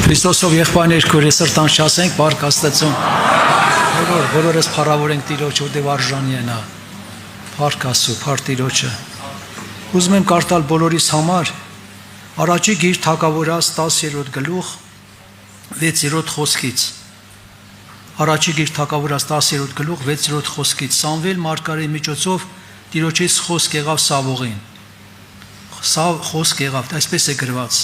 Քրիստոսով եղբայրներ քույրեր սրտան շասենք բարք Աստծուն բոլորս փառավոր ենք Տիրոջ որտեղ արժանի է նա Փառք Աստծո փառք Տիրոջը Ուզում եմ կարդալ բոլորիս համար Առաջի գիր թագավորաց 10-րդ գլուխ 6-րդ խոսքից Առաջի գիր թագավորաց 10-րդ գլուխ 6-րդ խոսքից Սամվել մարգարեի միջոցով Տիրոջից խոսք եղավ Սավողին խոսք եղավ այսպես է գրված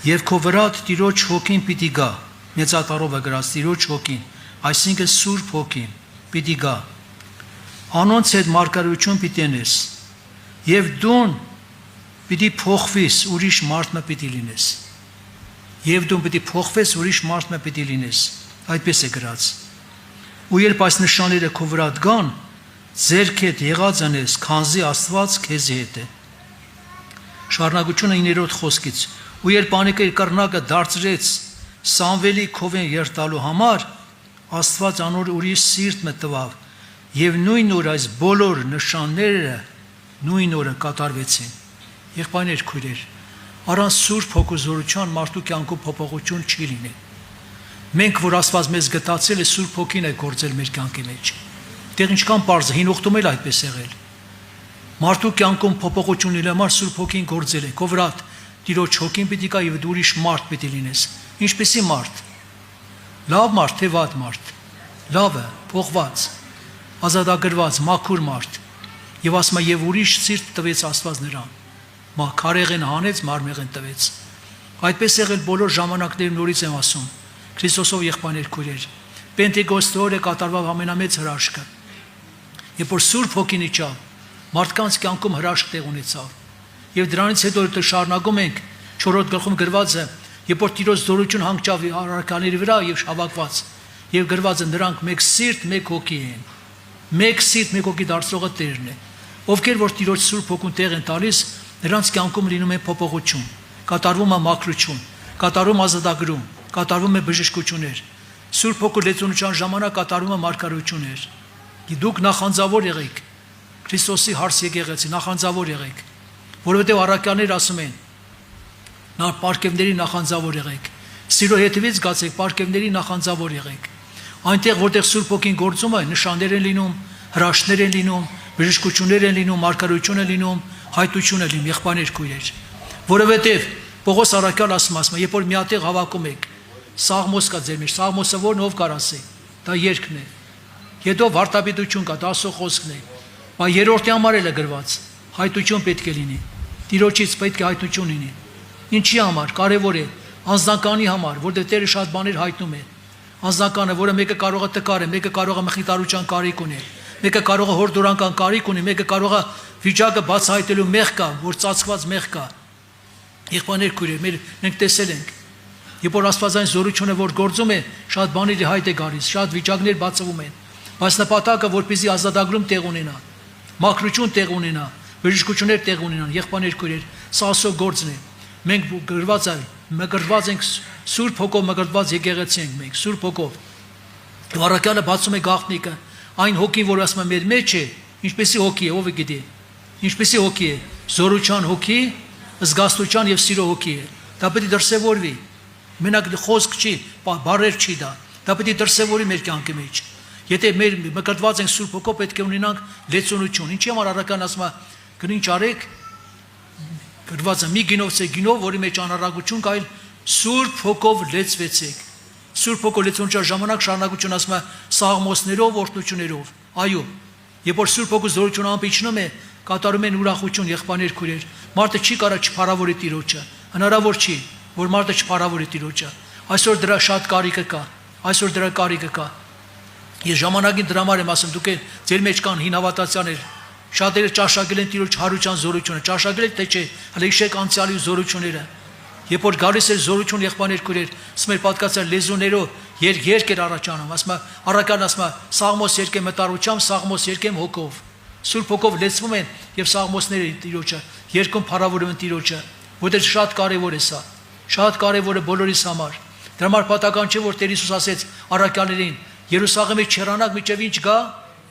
Եվ քո վրա Տիրոջ հոգին պիտի գա, մեծատարով է գրած Տիրոջ հոգին, այսինքն Սուրբ հոգին պիտի գա։ Անոնց հետ մարգարեություն պիտի անես, եւ դու պիտի փոխվես, ուրիշ մարդը պիտի լինես։ Եվ դու պիտի փոխվես, ուրիշ մարդը պիտի լինես։ Այդպես է գրած։ Ու երբ այս նշանները քո վրա գան, ձեռք հետ եղած անես, քանզի Աստված քեզ հետ է։ Շարունակությունը 9-րդ խոսքից Ու երբ անիկը իր կռնակը դարձրեց Սամվելի քովեն երթալու համար, Աստված անոր ուրիշ սիրտ մը տվավ, եւ նույն օր այս բոլոր նշանները նույն օրը կատարվեցին։ Եղբայրներ քույրեր, առանց Սուրբ Հոգու զորության մարդու կյանքում փոփոխություն չի լինի։ Մենք, որ Աստված մեզ գտածել է, Սուրբ Հոգին է գործել մեր կյանքի մեջ։ Դեռ ինչքան པարզ հին ուխտում էլ այդպես եղել։ Մարդու կյանքում փոփոխություն լինելու համար Սուրբ Հոգին գործել է։ Կովրատ Տիրոջ հոգին պիտի կա եւ դու ուրիշ մարդ պիտի լինես։ Ինչպեսի մարդ։ Լավ մարդ թե վատ մարդ։ Լավը, փոխված, ազատագրված, մաքուր մարդ։ Եվ ասում է եւ ուրիշ սիրտ տվեց Աստված նրան։ Քարեղեն հանեց, մարմեղեն տվեց։ Այդպես եղել բոլոր ժամանակներում նորից եմ ասում։ Քրիստոսով եղբայրներ քույրեր։ Պենտեկոստի օրը կատարվավ ամենամեծ հրաշքը։ Երբ որ Սուրբ Հոգին իջավ, մարդկանց կյանքում հրաշք տեղ ունեցավ։ Եվ դրանից հետո շարունակում ենք 4-րդ գլխում գրված է, երբ որ Տիրոջ զորություն հանգչավ առարկաների վրա եւ շավակված, եւ գրված է նրանք մեկ սիրտ, մեկ հոգի են։ Մեկ սիրտ, մեկ հոգի դարձողը Տերն է։ Ովքեր որ Տիրոջ Սուրբ Հոգուն տեղ են տալիս, նրանց կյանքում լինում է փոփոխություն, կատարվում է մաքրություն, կատարվում ազատագրում, կատարվում է բժշկություններ։ Սուրբ Հոգու լեցունության ժամանակ կատարվում է մարգարեություններ։ Դուք նախանձավոր եղեք Քրիստոսի հարս եկեղեցի, նախանձավոր եղեք։ Որովհետև առաքյալներ ասում են. նա պարգևների նախանձավոր եղեք։ Սիրո հետևից գացեք, պարգևների նախանձավոր եղեք։ Այնտեղ որտեղ Սուրբ Հոգին գործում է, նշաններ են լինում, հրաշքներ են լինում, բժշկություններ են լինում, մարգարեություն է լինում, հայտություն է լինում, եղբայրներ քույրեր։ Որովհետև Պողոս առաքյալ ասում է, երբ որ միատեղ հավաքում եք, Սաղմոս կա ձեր մեջ, Սաղմոսը որն ով կար ասի, դա երգն է։ Հետո վարդապետություն կա, դա Աստծո խոսքն է։ Բայց երրորդի համար էլ է գրված, հայտություն պետք է լինի։ Տիրոջից պետք է հայտություն լինի։ Ինչի համար, կարևոր է, անձնականի համար, որտեղ Տերը շատ բաներ հայտնում է։ Անձնականը, որը մեկը կարող է տկար է, մեկը կարող է մխիթարության կարիք ունի, մեկը կարող է հորդորանական կարիք ունի, մեկը կարող է վիճակը բացահայտելու մեղ կա, որ ծածկված մեղ կա։ Եղբայրներ քույրեր, մենք տեսել ենք, երբ որ Աստվածային զորությունը որ գործում է, շատ բաների հայտ է գալիս, շատ վիճակներ բացվում են, բայց նպատակը որպեսզի ազատագրում տեղ ունենա, մաքրություն տեղ ունենա, բժշկություններ տեղ ունենան, եղբայրներ քույրեր, սա Աստծո գործն է։ Մենք մկրտված ենք Սուրբ Հոգով, մկրտված եկեղեցի ենք մենք, Սուրբ Հոգով։ Առաքյալը բացում է գաղտնիքը, այն հոգին, որ ասում է մեր մեջ է, ինչպեսի հոգի է, ով է գիտի։ Ինչպեսի հոգի է, զորության հոգի, զգաստության եւ սիրո հոգի է։ Դա պետք է դրսևորվի։ Մենակ խոսք չի, բառեր չի դա։ Դա պետք է դրսևորի մեր կյանքի մեջ։ Եթե մեր մկրտված ենք Սուրբ Հոգով, պետք է ունենանք լեցունություն։ Ինչի համար առաքյալն ասում է, գնինչ արեք, գրված է մի գինովցե գինով, որի մեջ անառակություն կա, այլ Սուրբ Հոգով լեցվեցեք։ Սուրբ Հոգով լեցունության ժամանակ շարունակություն ասում է սաղմոսներով, օրհնություններով։ Այո, երբ որ Սուրբ Հոգու զորությունը ամփիչնում է, կատարում են ուրախություն, եղբայրներ քույրեր։ Մարդը չի կարող չփառավորի Տիրոջը։ Հնարավոր չի, որ մարդը չփառավորի Տիրոջը։ Այսօր դրա շատ կարիքը կա։ Այսօր դրա կարիքը կա։ Ես ժամանակին դրա համար եմ ասում, դուք ձեր մեջ կան հին հավատացյալներ, շատերը ճաշակել են Տիրոջ հարության զորությունը, ճաշակել թե չէ, հələ իշեք անցյալի զորությունները։ Երբ որ գալիս է զորություն եղբայրներ քույրեր, ասում պատկացած լեզուներով երկ էր առաջանում, ասում առաքյալն ասում Սաղմոս երկեմ մտարությամբ, Սաղմոս երկեմ հոգով։ Սուրբ Հոգով լեցվում են եւ Սաղմոսները Տիրոջը, երկում փառավորում են Տիրոջը, որտեղ շատ կարեւոր է սա, շատ կարեւոր է բոլորիս համար։ Դրա համար պատական չէ, որ Տեր Հիսուս ասեց առաքյալներին. Երուսաղեմից չերանակ միջև ինչ գա,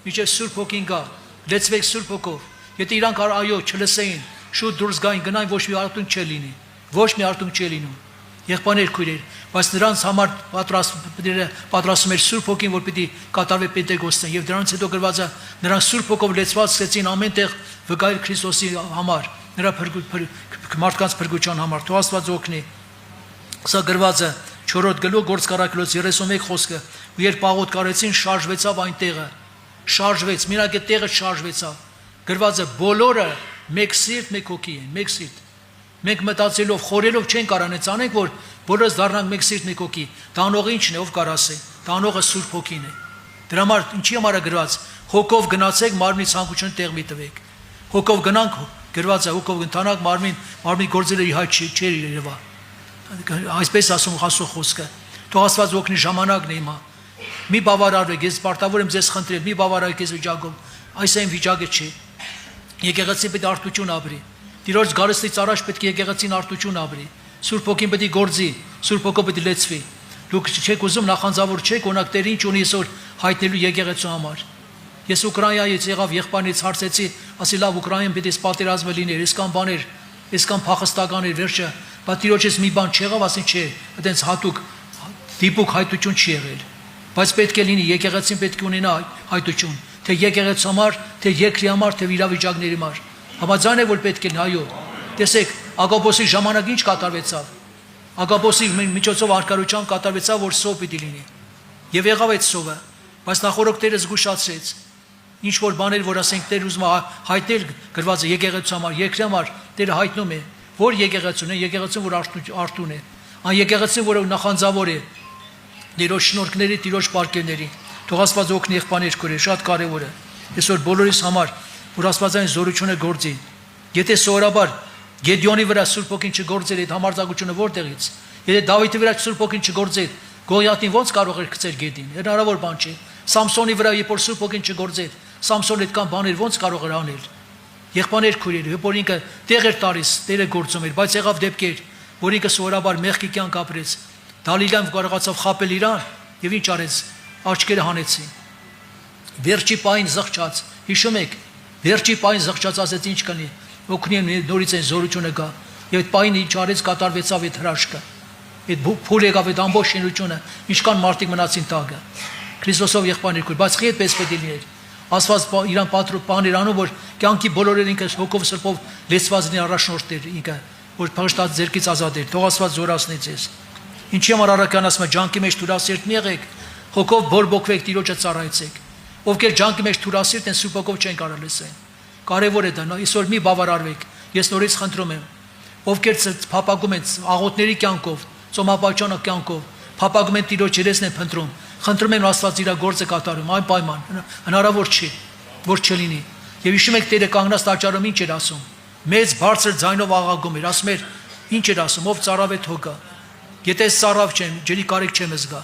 միջև Սուրբ Հոգին գա, լեցվեք Սուրբ Հոգով։ Եթե իրանք այո չլսեին, շուտ դուրս գային, գնային, ոչ մի արտուն չի լինի, ոչ մի արտուն չի լինում։ Եղբայրներ քույրեր, բայց նրանց համար պատրաստում էր Սուրբ Հոգին, որ պիտի կատարվի Պենտեկոստեն, եւ դրանից հետո գրված է նրանք Սուրբ Հոգով լեցված սկսեցին ամենտեղ վկայել Քրիստոսի համար, նրա մարդկանց փրկության համար։ Թող Աստված օգնի։ Սա գրված է 4-րդ գլուխ Գործարքելոց 31 խոսքը, ու երբ աղոտ կարեցին, շարժվեցավ այն տեղը, շարժվեց, միրակ այդ տեղը շարժվեցավ։ Գրված է բոլորը մեկ սիրտ, մեկ հոգի են, մեկ սիրտ։ Մենք մտածելով, խորելով չենք կարանեց անենք, որ բոլորս դառնանք մեկ սիրտ, մեկ հոգի։ Դա անողը ի՞նչն է, ով կարասե։ Դա անողը Սուրբ Հոգին է։ Դրա համար ինչի համար է գրված, հոգով գնացեք, մարմնի ցանկությունը տեղ մի տվեք։ Հոգով գնանք, գրված է, հոգով ընթանանք, մարմնի գործերը հայտ չէր երևա։ Այսպես ասում Աստծո խոսքը։ Թող Աստված օգնի, ժամանակն է հիմա։ Մի բավարարվեք, ես պարտավոր եմ ձեզ խնդրել, մի բավարարեք այս վիճակով։ Այս այն վիճակը չի։ Եկեղեցին պետք է արտություն ապրի։ Տիրոջ գարստից առաջ պետք է եկեղեցին արտություն ապրի։ Սուրբ Հոգին պետք է գործի, Սուրբ Հոգով պետք է լեցվի։ Դուք չեք ուզում նախանձավոր չեք, օրինակ Տերը ինչ ունի այսօր հայտնելու եկեղեցու համար։ Ես Ուկրաինայից եղավ եղբայրից հարցեցի, ասի լավ Ուկրաինան պետք է պատերազմը լիներ, այսքան բաներ, այսքան փախստական էր վերջը, բայց Տիրոջից մի բան չեղավ, ասի չէ, այդենց հատուկ դիպուկ հայտություն չի եղել։ Բայց պետք է լինի եկեղեցին պետք է ունենա հայտություն, թե եկեղեցու համար, թե երկրի համար, թե իրավիճակների համար։ Համաձայն է որ պետք է լինի, այո։ Տեսեք, Ագապոսի ժամանակ ինչ կատարվեցավ։ Ագապոսի միջոցով արկայության կատարվեցավ, որ սով պիտի լինի։ Եվ եղավ այդ սովը, բայց նախորդ Տերը զգուշացրեց։ Ինչ որ բաներ, որ ասենք Տեր ուզում հայտնել գրված է եկեղեցու համար, երկրի համար, Տերը հայտնում է, որ եկեղեցուն է, եկեղեցուն որ արտուն է, այն եկեղեցին, որը նախանձավոր է Տիրոջ շնորհքների, Տիրոջ պարգևների։ Թող Աստված օգնի եղբայրներ քուրե, շատ կարևոր է։ Այսօր բոլորիս համար, որ Աստվածային զորությունը գործի։ Եթե սովորաբար Գեդեոնի վրա Սուրբ Հոգին չգործեր, այդ համարձակությունը որտեղից։ Եթե Դավիթի վրա Սուրբ Հոգին չգործեր, Գողիաթին ո՞նց կարող էր գցել Գեդին։ Հնարավոր բան չէ։ Սամսոնի վրա երբ որ Սուրբ Հոգին չգործեր, Սամսոնը այդքան բաներ ո՞նց կարող էր անել։ Եղբայրներ քուրեր, երբ որ ինքը տեղ էր տալիս, Տերը գործում էր, բայց եղավ դեպքեր, որ ինքը սովորաբար մեղքի կյանք ապրեց։ Դալիլան կարողացավ խաբել իրան եւ ինչ արեց, աչքերը հանեցին։ Վերջի պայն զղջաց, հիշում եք, վերջի պայն զղջաց ասեց ինչ կնի, օգնի նորից այն զորությունը գա։ Եվ այդ պայնը ինչ արեց, կատարվեցավ այդ հրաշքը։ Այդ փուլ եկավ այդ ամբողջ շինությունը, ինչքան մարդիկ մնացին տակը։ Քրիստոսով եղբայրներ քույր, բայց խի այդպես պետք է լիներ։ Աստված իրան բաներ անում, որ կյանքի բոլորերը ինքը հոգով սրբով լեցված լինի առաջնորդներ ինքը, որ փաշտած ձերքից ազատեր։ Թող Աստված զորացնի ձեզ։ Ինչի համար առաքյան ասում է ջանքի մեջ թուրասիրտ մի եղեք, հոգով բորբոքվեք, Տիրոջը ծառայեցեք։ Ովքեր ջանքի մեջ թուրասիրտ են, Սուրբ Հոգով չեն կարող լսել։ Կարևոր է դա, այսօր մի բավարարվեք։ Ես նորից խնդրում եմ, ովքեր փապակում են աղոթների կյանքով, ծոմապաճանա կյանքով, փապակում են Տիրոջ երեսն են փնտրում, խնդրում են Աստված իր գործը կատարում, այն պայման հնարավոր չի, որ չլինի։ Եվ հիշում եք Տերը կանգնած տաճարում ինչ էր ասում։ Մեծ բարձր ձայնով աղաղում էր, ասում էր, ինչ էր ասում, ով ծառավ է թողա։ Եթե ծառավ չեմ, ջրի կարիք չեմ զգա,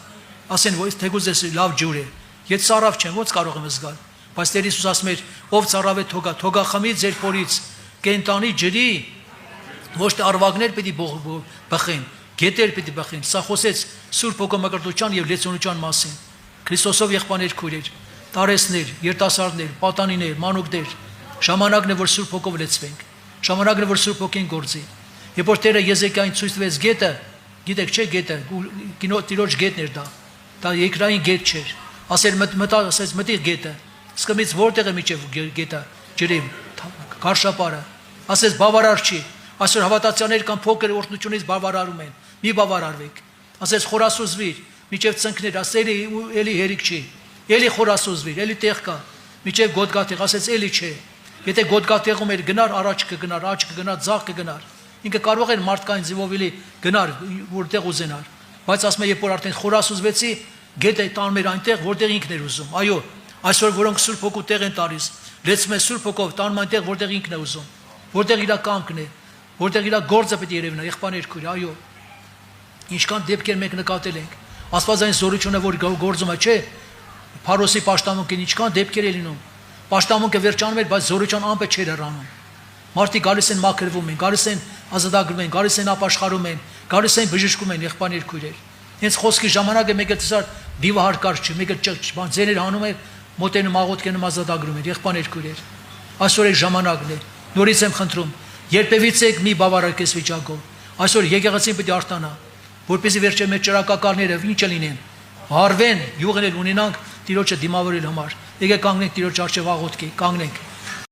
ասեն որ թեկուզ էս լավ ջուր է։ Եթե ծառավ չեմ, ո՞նց կարող եմ զգալ։ Բայց Տեր Հիսուս ասում էր, ով ծառավ է թողա, թողա խմի ձեր փորից, կենտանի ջրի, ոչ թե արվակներ պիտի բխեն, գետեր պիտի բխեն։ Սա խոսեց Սուրբ Հոգոմակրտության եւ լեցոնության մասին։ Քրիստոսով եղբայրներ քույրեր, տարեցներ, երիտասարդներ, պատանիներ, մանուկներ, ժամանակն է որ Սուրբ Հոգով լեցվենք։ Ժամանակն է որ Սուրբ Հոգին գործի։ Երբ որ Տերը Եզեկիային ցույց տվեց գետը, գիտեք չէ գետը, Տիրոջ գետն էր դա։ Դա երկրային գետ չէր։ Ասել ասեց մտի գետը։ Սկզբից որտեղ է միջև գետը, ջրի քարշապարը։ Ասեց բավարար չի։ Այսօր հավատացյալներ կան փոքր օրհնությունից բավարարում են։ Մի բավարարվեք։ Ասեց խորասուզվիր, միջև ծնկներ, ասել էլի հերիք չի։ Էլի խորասուզվիր, էլի տեղ կա։ Միջև գոտկատեղ, ասեց էլի չէ։ Եթե գոտկատեղում էր գնար, առաջ կգնար, աջ կգնար, ձախ կգնար։ Ինքը կարող էր մարդկային ձևով էլի գնար, որտեղ ուզենար։ Բայց ասում է, երբ որ արդեն խորասուզվեցի, գետը տանում էր այնտեղ, որտեղ ինքն էր ուզում։ Այո, այսօր որոնք Սուրբ Հոգու տեղ են տալիս, լեցում է Սուրբ Հոգով, տանում այնտեղ, որտեղ ինքն է ուզում, որտեղ իր կամքն է, որտեղ իր գործը պետք է երևնա, եղբայրներ քույր, այո։ Ինչքան դեպքեր մենք նկատել ենք։ Աստվածային զորությունը, որ գործում է, չէ։ Փարոսի պաշտամունքին ինչքան դեպքեր է լինում։ Պաշտամունքը վերջանում էր, բայց զորության ամպը չէր հեռանում։ Մարդիկ գալիս են մաքրվում են, գալիս են ազատագրվում են, գալիս են ապաշխարում են, գալիս են բժշկում են եղբայրներ քույրեր։ Հենց խոսքի ժամանակը մեկը տեսար դիվահարկար չի, մեկը բան ձեներ հանում է, մոտենում աղոթքենում ազատագրում են եղբայրներ քույրեր։ Այսօր է ժամանակն է։ Նորից եմ խնդրում, երբևիցե մի բավարարեք այս վիճակով։ Այսօր եկեղեցին պետք է արտանա, որպեսզի վերջը մեր ճրակակարները ինչ լինեն, հարվեն, յուղն էլ ունենանք Տիրոջը դիմավորել համար։ Եկեք կանգնենք Տիրոջ առջև աղոթքի, կանգնենք։